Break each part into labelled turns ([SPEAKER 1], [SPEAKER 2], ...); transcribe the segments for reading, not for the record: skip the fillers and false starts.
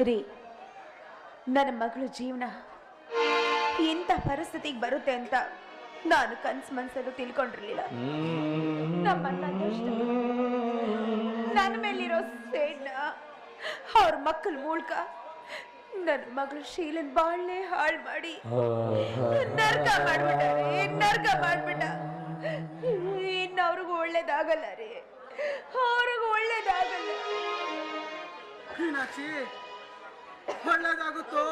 [SPEAKER 1] ರೀ, ನನ್ನ ಮಗಳ ಜೀವನ ಇಂಥ ಪರಿಸ್ಥಿತಿಗೆ ಬರುತ್ತೆ ಅಂತ ನಾನು ಕನ್ಸು ಮನಸ್ಸಲ್ಲೂ ತಿಳ್ಕೊಂಡಿರ್ಲಿಲ್ಲ. ನನ್ನ ಮೇಲಿರೋ ಸೇಡ್ನ ಅವ್ರ ಮಕ್ಕಳ ಮೂಲಕ ನನ್ನ ಮಗಳು ಶೀಲನ್ ಬಾಳ್ನೆ ಹಾಳು ಮಾಡಿ ನರ್ಕ ಮಾಡ್ಬಿಟ್ಟ. ಇನ್ನು ಅವ್ರಿಗೂ ಒಳ್ಳೇದಾಗಲ್ಲ ರೀ, ಅವ್ರಿಗೂ ಒಳ್ಳೇದಾಗಲ್ಲ.
[SPEAKER 2] ಮೀನಾಕ್ಷಿ, ಒಳ್ಳೇದಾಗುತ್ತೋ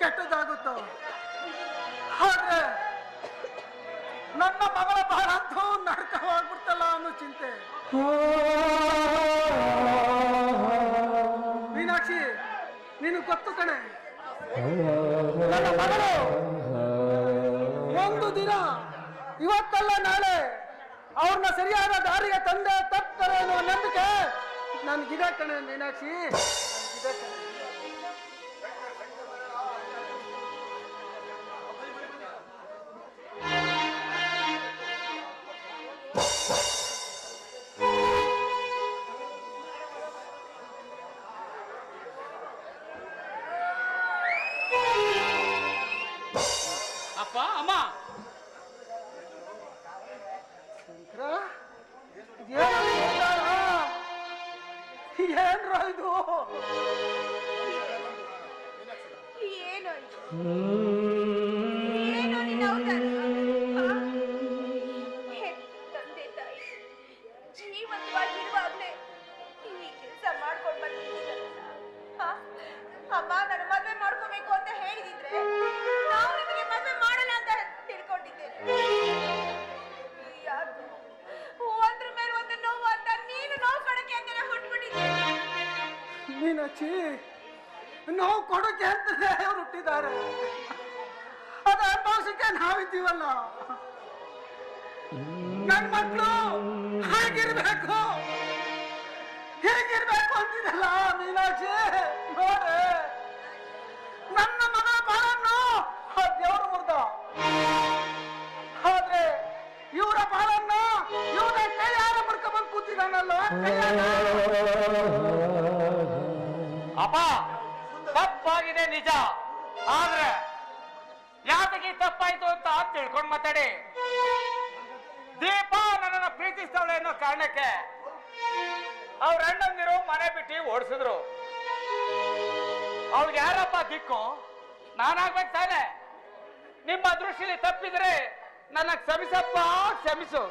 [SPEAKER 2] ಕೆಟ್ಟದಾಗುತ್ತೋ, ಆದ್ರೆ ನನ್ನ ಮಗಳ ಬಾಳಂತೂ ನರಕವಾಗ್ಬಿಡ್ತಲ್ಲ ಅನ್ನೋ ಚಿಂತೆ. ಮೀನಾಕ್ಷಿ, ನೀನು ಗೊತ್ತು ಕಣೆ, ನನ್ನ ಮಗಳು ಒಂದು ದಿನ ಇವತ್ತಲ್ಲ ನಾಳೆ ಅವ್ರನ್ನ ಸರಿಯಾದ ದಾರಿಗೆ ತಂದೆ ತಪ್ತಾರೆ ಅನ್ನೋ ನಂಬಿಕೆ ನನ್ಗಿದೆ ಕಣೆ ಮೀನಾಕ್ಷಿ, ನನ್ಗಿದೆ ಕಣೆ.
[SPEAKER 3] ಅಪ್ಪ ಅಮ್ಮ,
[SPEAKER 2] ಏನ್ರ ಇದು?
[SPEAKER 1] ಏನೋ ತಂದೆ ತಾಯಿ ಜೀವಂತವಾಗಿರುವಾಗಲೇ ಈ ಕೆಲಸ ಮಾಡ್ಕೊಂಡು ಬಂದಿದ್ದೀರಲ್ಲ. ಅಮ್ಮ ನನ್ನ ಮದುವೆ ಮಾಡ್ಕೋಬೇಕು ಅಂತ ಹೇಳಿದಿದ್ರೆ ನಾವು ನಿಮಗೆ ಮದುವೆ ಮಾಡಲ್ಲ ಅಂತ ತಿಳ್ಕೊಂಡಿದ್ದೇನೆ. ಯಾಕೆ ಒಂದ್ರ ಮೇಲೆ ಒಂದು ನೋವು ಅಂತ ನೀನು ನೋವು ಕೊಡಕ್ಕೆ ಅಂತ ಹುಟ್ಬಿಟ್ಟಿದ್ದೇನೆ.
[SPEAKER 2] ಮೀನಾಕ್ಷಿ, ನೋವು ಕೊಡೋಕೆ ಅಂತಲೇ ಅವ್ರು ಹುಟ್ಟಿದ್ದಾರೆ, ಅದು ಅನುಭವಿಸಕ್ಕೆ ನಾವಿದ್ದೀವಲ್ಲ. ನನ್ನ ಮಕ್ಕಳು ಹೇಗಿರ್ಬೇಕು ಅಂತಿದಲ್ಲ ಮೀನಾಕ್ಷಿ. ನೋಡ್ರೆ, ನನ್ನ ಮಗಳ ಬಾಳನ್ನು ದೇವರು ಮುರ್ದ, ಆದ್ರೆ ಇವರ ಬಾಳನ್ನ ಇವರ ಕೈಯಾರ ಮುರ್ಕೊಂಡ್ಬಂದು ಕೂತಿದಾನಲ್ಲ.
[SPEAKER 3] ಅಪ್ಪ ತಪ್ಪಾಗಿದೆ ನಿಜ, ಆದ್ರೆ ಯಾತಕ್ಕೆ ತಪ್ಪಾಯ್ತು ಅಂತ ತಿಳ್ಕೊಂಡು ಮಾತಾಡಿ. ದೀಪ ನನ್ನನ್ನ ಪ್ರೀತಿಸ್ತವಳೆ ಅನ್ನೋ ಕಾರಣಕ್ಕೆ ಅವ್ರ ಅಣ್ಣಂದಿರು ಮನೆ ಬಿಟ್ಟು ಓಡಿಸಿದ್ರು. ಅವ್ಳಿಗೆ ಯಾರಪ್ಪ ದಿಕ್ಕು? ನಾನಾಗ್ಬೇಕು ತಾನೆ. ನಿಮ್ಮ ದೃಷ್ಟಿಲಿ ತಪ್ಪಿದ್ರೆ ನನ್ನ ಕ್ಷಮಿಸಪ್ಪ, ಕ್ಷಮಿಸು.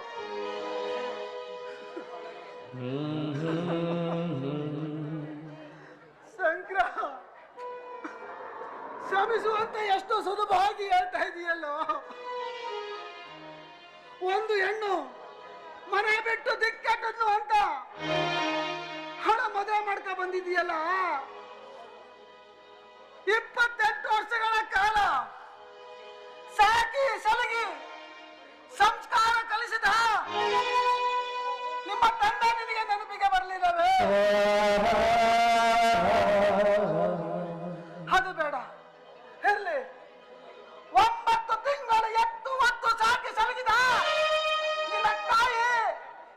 [SPEAKER 2] ಶಂಕರ, ಕ್ಷಮಿಸುವಂತ ಎಷ್ಟು ಸುಲಭವಾಗಿ ಹೇಳ್ತಾ ಇದೆಯಲ್ಲೋ. ಒಂದು ಹೆಣ್ಣು ಮನೆ ಬಿಟ್ಟು ದಿಕ್ಕೆಟ್ಟದ್ಲು ಅಂತ ಹಣ ಮದುವೆ ಮಾಡ್ಕೊ ಬಂದಿದೆಯಲ್ಲ. 28 ವರ್ಷಗಳ ಕಾಲ ಸಾಕಿ ಸಲಗಿ ಸಂಸ್ಕಾರ ಕಲಿಸಿದ ನಿಮ್ಮ ತಂದೆ ನಿನಗೆ ನೆನಪಿಗೆ ಬರಲಿಲ್ಲವೇ? ಅದು ಬೇಡ, ಇರ್ಲಿ. 9 ತಿಂಗಳು ಎತ್ತು ಹೊತ್ತು ಸಾಕಿ ಸಲಗಿದ ನಿನ್ನ ತಾಯಿ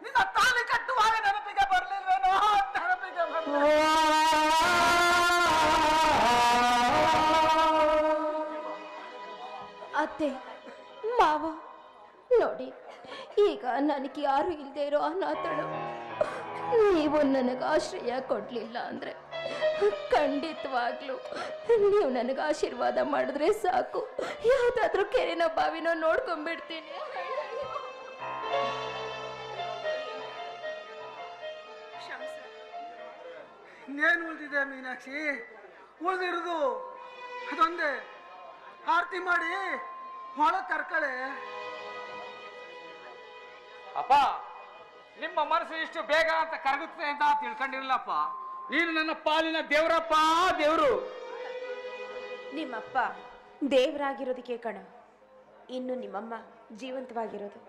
[SPEAKER 2] ನಿನ್ನ ತಾಲಿ ಕಟ್ಟುವಾಗ ನೆನಪಿಗೆ ಬರಲಿಲ್ವೇನೋ? ನೆನಪಿಗೆ ಬರಲಿಲ್ಲ.
[SPEAKER 4] ಅತ್ತೆ, ಮಾವ, ನೋಡಿ, ಈಗ ನನಗೆ ಯಾರು ಇಲ್ಲದೆ ಇರೋ ಅನಾಥಳು. ನೀವು ನನಗೆ ಆಶ್ರಯ ಕೊಡಲಿಲ್ಲ ಅಂದರೆ ಖಂಡಿತವಾಗ್ಲೂ ನೀವು ನನಗೆ ಆಶೀರ್ವಾದ ಮಾಡಿದ್ರೆ ಸಾಕು, ಯಾವುದಾದ್ರೂ ಕೆರೆನೋ ಬಾವಿನೋ ನೋಡ್ಕೊಂಡ್ಬಿಡ್ತೀನಿ.
[SPEAKER 2] ಇನ್ನೇನು ಉಳಿದಿದೆ ಮೀನಾಕ್ಷಿ? ಉಳಿದಿರೋದು ಅದೊಂದೇ. ಆರತಿ ಮಾಡಿ ಒಳಗೆ ಕರ್ಕಳೆ.
[SPEAKER 3] ಅಪ್ಪ, ನಿಮ್ಮ ಮನಸ್ಸು ಇಷ್ಟು ಬೇಗ ಅಂತ ಕರಗುತ್ತೆ ಅಂತ ತಿಳ್ಕೊಂಡಿರಲ್ಲಪ್ಪ. ನೀನು ನನ್ನ ಪಾಲಿನ ದೇವರಪ್ಪ, ದೇವರು.
[SPEAKER 1] ನಿಮ್ಮಪ್ಪ ದೇವರಾಗಿರೋದಕ್ಕೆ ಕಣ ಇನ್ನು ನಿಮ್ಮಮ್ಮ ಜೀವಂತವಾಗಿರೋದು.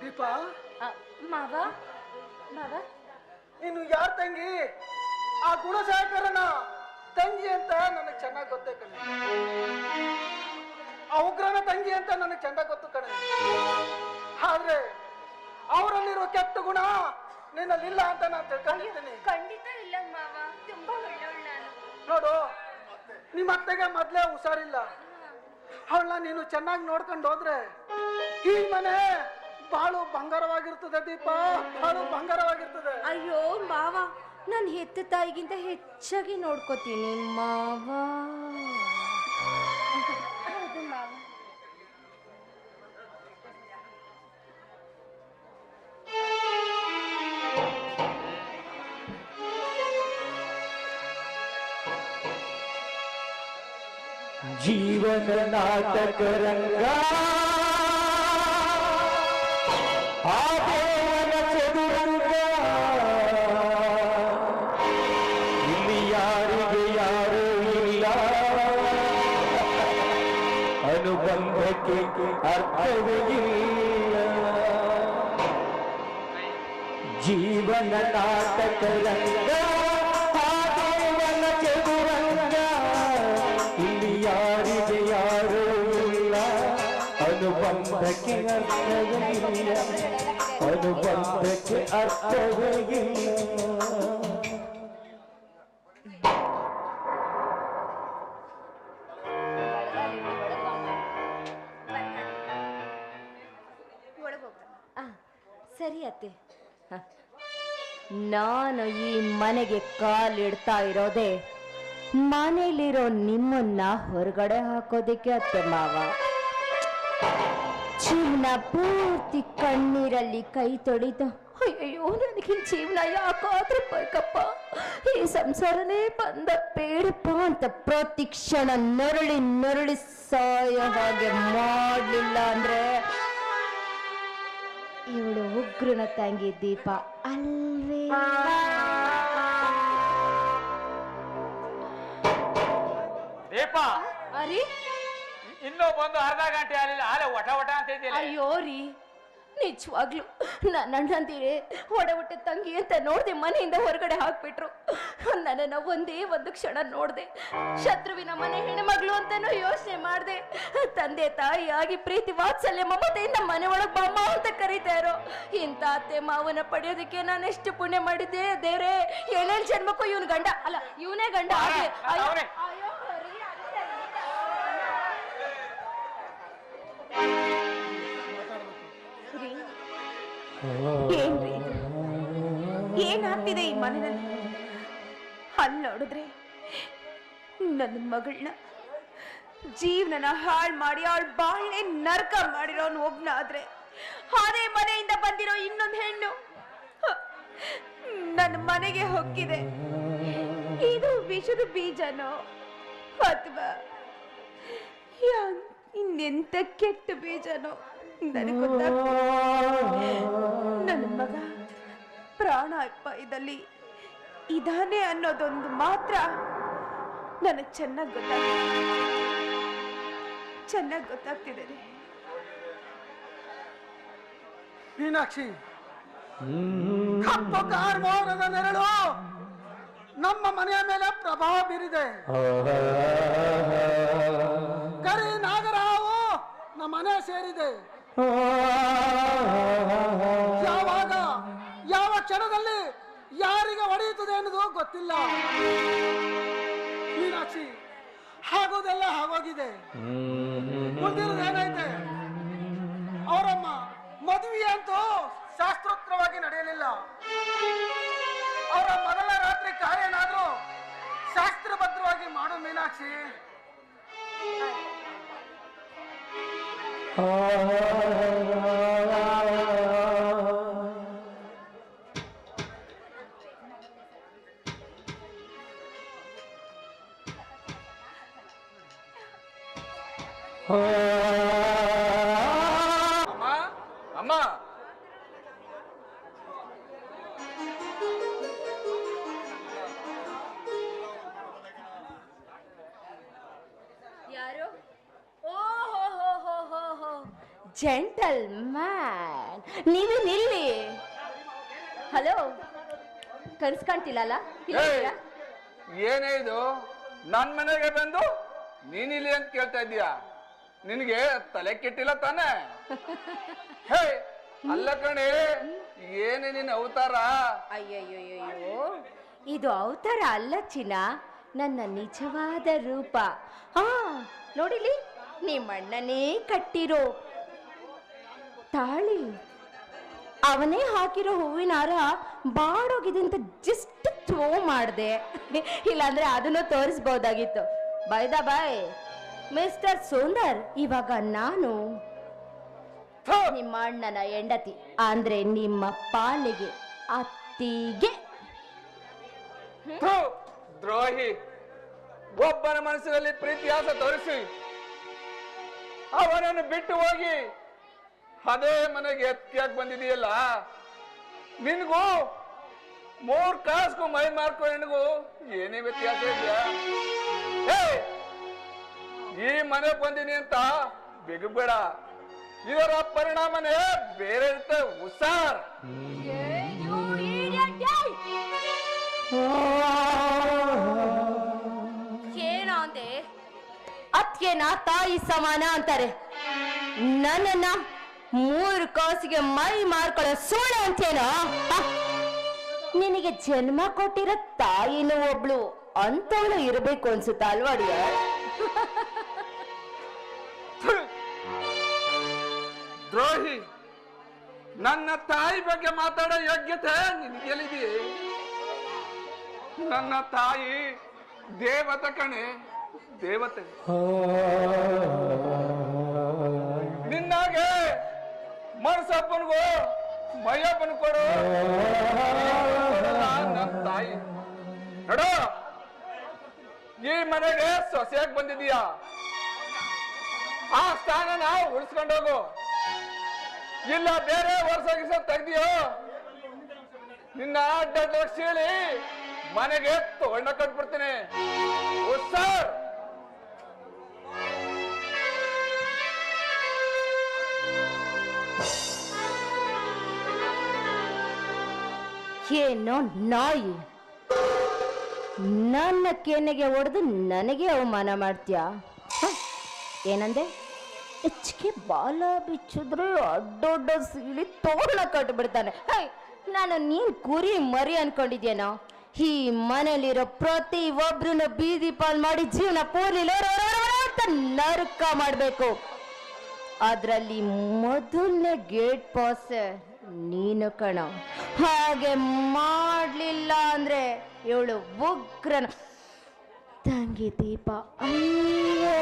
[SPEAKER 2] ದೀಪ,
[SPEAKER 1] ಮಾವ ಮಾವ,
[SPEAKER 2] ಇನ್ನು ಯಾರ ತಂಗಿ? ಆ ಗುಣಸಾಗರನ ತಂಗಿ ಅಂತ ನನಗೆ ಚೆನ್ನಾಗಿ ಗೊತ್ತೇ ಕಣೆ. ಉಗ್ರನ ತಂಗಿ ಅಂತ ನನಗೆ ಚಂದ ಗೊತ್ತು ಕಣೆ. ಆದ್ರೆ ಅವರಲ್ಲಿರುವ ಕೆಟ್ಟ ಗುಣ ನಿನ್ನಲ್ಲಿಲ್ಲ ಅಂತ ನಾನು ತಿಳ್ಕೊಂಡಿದ್ದೀನಿ.
[SPEAKER 1] ಖಂಡಿತ ಇಲ್ಲ ಮಾವ, ತುಂಬಾ ಒಳ್ಳೆಯವಳು ನಾನು.
[SPEAKER 2] ನೋಡು, ನಿಮ್ಮ ಅತ್ತೆಗೆ ಮೊದ್ಲೇ ಹುಷಾರಿಲ್ಲ. ಅವಳನ್ನ ನೀನು ಚೆನ್ನಾಗಿ ನೋಡ್ಕೊಂಡು ಹೋದ್ರೆ ಈ ಮನೆ ಬಾಳು ಬಂಗಾರವಾಗಿರ್ತದೆ ದೀಪ, ಬಾಳು ಬಂಗಾರವಾಗಿರ್ತದೆ.
[SPEAKER 4] ಅಯ್ಯೋ ಮಾವ, ನಾನು ಹೆತ್ತ ತಾಯಿಗಿಂತ ಹೆಚ್ಚಾಗಿ ನೋಡ್ಕೋತೀನಿ ಮಾವ.
[SPEAKER 1] ಹೌದು ಮಾವ.
[SPEAKER 5] जीवन नाटक रंगा आदेवन चतुरंग ಇಲ್ಲಿ ಯಾರಿಗೆ ಯಾರು ಇಲ್ಲ ಅನುಬಂಧಕ್ಕೆ ಅರ್ಥವೇ ಇಲ್ಲ ಜೀವನ ನಾಟಕ ರಂಗ ಆದೇವನ ಚತುರಂಗ ಇಲ್ಲಿ ಯಾರಿಗೆ ಯಾರು ಇಲ್ಲ ಅನುಬಂಧಕ್ಕೆ ಅರ್ಥವೇ ಇಲ್ಲ ಅನುಬಂಧಕ್ಕೆ ಅರ್ಥವೇ ಇಲ್ಲ.
[SPEAKER 4] ಸರಿ ಅತ್ತೆ. ನಾನು ಈ ಮನೆಗೆ ಕಾಲಿಡ್ತಾ ಇರೋದೆ ಮನೇಲಿರೋ ನಿಮ್ಮನ್ನ ಹೊರಗಡೆ ಹಾಕೋದಿಕ್ಕೆ ಅತ್ತೆ ಮಾವ. ಜೀವನ ಪೂರ್ತಿ ಕಣ್ಣೀರಲ್ಲಿ ಕೈ ತೊಳಿತ ಅಯ್ಯೋ ನನಗೆ ಜೀವನ ಯಾಕಾದ್ರೂ ಬೇಕಪ್ಪ, ಈ ಸಂಸಾರನೇ ಬಂದ ಬೇಡಪ್ಪ ಅಂತ ಪ್ರತಿ ಕ್ಷಣ ನರಳಿ ನರಳಿ ಸಾಯೋ ಹಾಗೆ ಮಾಡಲಿಲ್ಲ ಅಂದ್ರೆ ಇವಳು ಉಗ್ರನ ತಂಗಿ ದೀಪ ಅಲ್ವೇ?
[SPEAKER 3] ದೀಪ
[SPEAKER 4] ಅರಿ
[SPEAKER 3] ಇನ್ನೂ ಬಂದು ಅರ್ಧ ಗಂಟೆ ಆಗಲಿಲ್ಲ, ಆಲೆ ಒಟ ಒಟ ಅಂತ ಇದ್ದಿಲ್ಲ.
[SPEAKER 4] ಅಯ್ಯೋ ರೀ, ನಿಜವಾಗ್ಲು ನನ್ನ ಅಣ್ಣಂದಿರೇ ಒಡ ಹುಟ್ಟ ತಂಗಿ ಅಂತ ನೋಡ್ದೆ ಮನೆಯಿಂದ ಹೊರಗಡೆ ಹಾಕ್ಬಿಟ್ರು. ನನ್ನನ್ನ ಒಂದೇ ಒಂದು ಕ್ಷಣ ನೋಡ್ದೆ, ಶತ್ರುವಿನ ಮನೆ ಹೆಣ್ಮಗಳು ಅಂತಾನು ಯೋಚನೆ ಮಾಡ್ದೆ. ತಂದೆ ತಾಯಿಯಾಗಿ ಪ್ರೀತಿ ವಾತ್ಸಲ್ಯ ಮಮತೆಯಿಂದ ಮನೆ ಒಳಗ್ ಬಾಮ್ಮ ಅಂತ ಕರೀತಾ ಇರೋ ಇಂಥ ಅತ್ತೆ ಮಾವನ ಪಡೆಯೋದಕ್ಕೆ ನಾನು ಎಷ್ಟು ಪುಣ್ಯ ಮಾಡಿದ್ದೆ ದೇವ್ರೆ. 7 ಜನ್ಮಕ್ಕೂ ಇವನ್ ಗಂಡ ಅಲ್ಲ, ಇವನೇ ಗಂಡ ಆಗ್ಲಿ. ಅಯ್ಯೋ ಅಯ್ಯೋ ಹರಿ,
[SPEAKER 1] ಏನ್ರಿ ಏನಾಗ್ತಿದೆ ಈ ಮನೆಯಲ್ಲಿ? ಅಲ್ಲಿ ನೋಡಿದ್ರೆ ನನ್ನ ಮಗಳನ್ನ ಜೀವನನ ಹಾಳು ಮಾಡಿ ಅವಳ ಬಾಳ್ನೆ ನರ್ಕ ಮಾಡಿರೋನು ಒಬ್ನಾದ್ರೆ, ಅದೇ ಮನೆಯಿಂದ ಬಂದಿರೋ ಇನ್ನೊಂದು ಹೆಣ್ಣು ನನ್ನ ಮನೆಗೆ ಹೊಕ್ಕಿದೆ. ಇದು ವಿಷದ ಬೀಜನೋ ಅಥವಾ ಇನ್ನೆಂತ ಕೆಟ್ಟ ಬೀಜನೋ ನನಗೆ ಗೊತ್ತಾಗ್ತಿಲ್ಲ. ನನ್ನ ಮಗ ಪ್ರಾಣ ಅಪಾಯದಲ್ಲಿ ಇದಾನೆ ಅನ್ನೋದೊಂದು ಮಾತ್ರ ನನಗೆ ಚೆನ್ನಾಗಿ ಗೊತ್ತಾಗ್ತಿದೆ.
[SPEAKER 2] ಮೀನಾಕ್ಷಿ, ಕಪ್ಪು ಕಾರ್ಮೋರದ ನೆರಳು ನಮ್ಮ ಮನೆಯ ಮೇಲೆ ಪ್ರಭಾವ ಬೀರಿದೆ. ಕರಿ ನಾಗರಾವು ನಮ್ಮ ಮನೆ ಸೇರಿದೆ. ಯಾವಾಗ ಯಾವ ಕ್ಷಣದಲ್ಲಿ ಯಾರಿಗೆ ಹೊಡೆಯುತ್ತದೆ ಅನ್ನೋದು ಗೊತ್ತಿಲ್ಲ. ಮೀನಾಕ್ಷಿ, ಆಗೋದೆಲ್ಲ ಆಗೋಗಿದೆ. ಮುಂದಿರೋದು ಏನೈತೆ? ಅವರಮ್ಮ ಮದುವೆ ಅಂತೂ ಶಾಸ್ತ್ರೋಕ್ತವಾಗಿ ನಡೆಯಲಿಲ್ಲ. ಅವರ ಮೊದಲ ರಾತ್ರಿ ಕಾರ್ಯನಾದ್ರೂ ಶಾಸ್ತ್ರಬದ್ಧವಾಗಿ ಮಾಡು ಮೀನಾಕ್ಷಿ.
[SPEAKER 3] ಅಮ್ಮ,
[SPEAKER 4] ಯಾರು? ಓಹೋ, ಜೆಂಟಲ್ ಮ್ಯಾನ್, ನೀವೇ ನಿಲ್ಲಿ. ಹಲೋ, ಕನ್ಸ್ಕಾಣ್ತಿಲ್ಲ?
[SPEAKER 3] ಏನೇ ಇದು? ನನ್ನ ಮನೆಗೆ ಬಂದು ನೀನಿಲ್ಲಿ ಅಂತ ಕೇಳ್ತಾ ಇದ್ದೀಯಾ? ನಿನಗೆ ತಲೆ ಕೆಟ್ಟಿಲ್ಲ ತಾನೆ? ಹೇ ಅಲ್ಲ ಕಣೆ, ಏನೇ ನಿನ್ನ ಅವತಾರ?
[SPEAKER 4] ಅಯ್ಯಯ್ಯೋ, ಇದು ಅವತಾರ ಅಲ್ಲ ಚಿನ್ನ, ನನ್ನ ನಿಜವಾದ ರೂಪ. ಹಾ ನೋಡಿಲಿ, ನಿಮ್ಮಣ್ಣನೇ ಕಟ್ಟಿರೋ ತಾಳಿ, ಅವನೇ ಹಾಕಿರೋ ಹೂವಿನ ಹಾರ ಬಾಡೋಗಿದೆ ಅಂತ ಜಸ್ಟ್ ಥ್ರೋ ಮಾಡಿದೆ. ಇಲ್ಲಾಂದ್ರೆ ಅದನ್ನು ತೋರಿಸ್ಬೋದಾಗಿತ್ತು. ಬೈದ ಬಾಯ್ ಮಿಸ್ಟರ್ ಸುಂದರ್, ಇವಾಗ ನಾನು ನಿಮ್ಮ ಅಣ್ಣನ ಹೆಂಡತಿ, ಅಂದ್ರೆ ನಿಮ್ಮ ಪಾಲಿಗೆ ಅತ್ತಿಗೆ.
[SPEAKER 3] ಥು, ದ್ರೋಹಿ! ಒಬ್ಬನ ಮನಸ್ಸಿನಲ್ಲಿ ಪ್ರೀತಿಯಾಸ ತೋರಿಸಿ ಅವನನ್ನು ಬಿಟ್ಟು ಹೋಗಿ ಅದೇ ಮನೆಗೆ ಎತ್ತಿಯಾಗಿ ಬಂದಿದೆಯಲ್ಲ, ನಿನ್ಗೂ 3 ಕಾಸ್ಗೂ ಮೈ ಮಾರ್ಕೋ ಹೆಣ್ಗೂ ಏನೇ ವ್ಯತ್ಯಾಸ ಇದೆಯಾ? ಈ ಮನೆ ಬಂದಿನಿ ಅಂತ ಬಿಗಬೇಡ, ಇದರ ಪರಿಣಾಮನೇ ಬೇರೆ ಇರುತ್ತೆ. ಹುಷಾರ್!
[SPEAKER 4] ಏನೋ ಅಂದೆ? ಅತ್ಯೇನ ತಾಯಿ ಸಮಾನ ಅಂತಾರೆ, ನನ್ನನ್ನ 3 ಕಾಸಿಗೆ ಮೈ ಮಾರ್ಕೊಳ್ಳೋ ಸೋಳೆ ಅಂತೇನೋ? ನಿನಗೆ ಜನ್ಮ ಕೊಟ್ಟಿರೋ ತಾಯಿನೂ ಒಬ್ಳು ಅಂತವಳು ಇರಬೇಕು ಅನ್ಸುತ್ತ ಅಲ್ವಾಡಿಯ?
[SPEAKER 3] ದ್ರೋಹಿ! ನನ್ನ ತಾಯಿ ಬಗ್ಗೆ ಮಾತಾಡೋ ಯೋಗ್ಯತೆ ನಿನಗೆಲ್ಲಿದೆಯೇ? ನನ್ನ ತಾಯಿ ದೇವತೆ ಕಣೆ, ದೇವತೆ. ನಿನ್ನಾಗೆ ಮನಸ್ಸಪ್ಪನಿಗೂ ಮೈಯಪ್ಪನ ಕೊಡು ನನ್ನ ತಾಯಿ. ನೋಡು, ಈ ಮನೆಗೆ ಸೊಸೆಯಾಗಿ ಬಂದಿದೀಯಾ, ಆ ಸ್ಥಾನನ ಉಳಿಸ್ಕೊಂಡೋಗು. ಇಲ್ಲ ಬೇರೆ ವರ್ಷ ತೆಗ್ದಿಯೋ ನಿನ್ನ ಅಡ್ಡ ಸೀಳಿ ಮನೆಗೆ ತಗೊಂಡ ಕಟ್ಬಿಡ್ತೀನಿ. ಸರ್,
[SPEAKER 4] ಏನೋ ನಾಯಿ, ನನ್ನ ಕೆನ್ನೆಗೆ ಹೊಡೆದು ನನಗೆ ಅವಮಾನ ಮಾಡ್ತೀಯಾ? ಏನಂದೆ? ಹೆಚ್ಚಿಗೆ ಬಾಲ ಬಿಚ್ಚಿದ್ರೆ ಅಡ್ಡೊಡ್ಡ ಸೀಳಿ ತೋರಣ ಕಟ್ಬಿಡ್ತಾನೆ. ನಾನು ನೀನ್ ಕುರಿ ಮರಿ ಅನ್ಕೊಂಡಿದ್ಯೇನೋ? ಈ ಮನೇಲಿರೋ ಪ್ರತಿ ಒಬ್ರನ್ನ ಬೀದಿ ಪಾಲ್ ಮಾಡಿ ಜೀವನ ಪೂರ್ಲಿ ಅಂತ ನರಕ ಮಾಡ್ಬೇಕು. ಅದ್ರಲ್ಲಿ ಮೊದಲನೇ ಗೇಟ್ ಪಾಸ್ ನೀನು ಕಣ. ಹಾಗೆ ಮಾಡ್ಲಿಲ್ಲ ಅಂದ್ರೆ ಇವಳು ಉಗ್ರನ ತಂಗಿ ದೀಪ ಅಲ್ಲೇ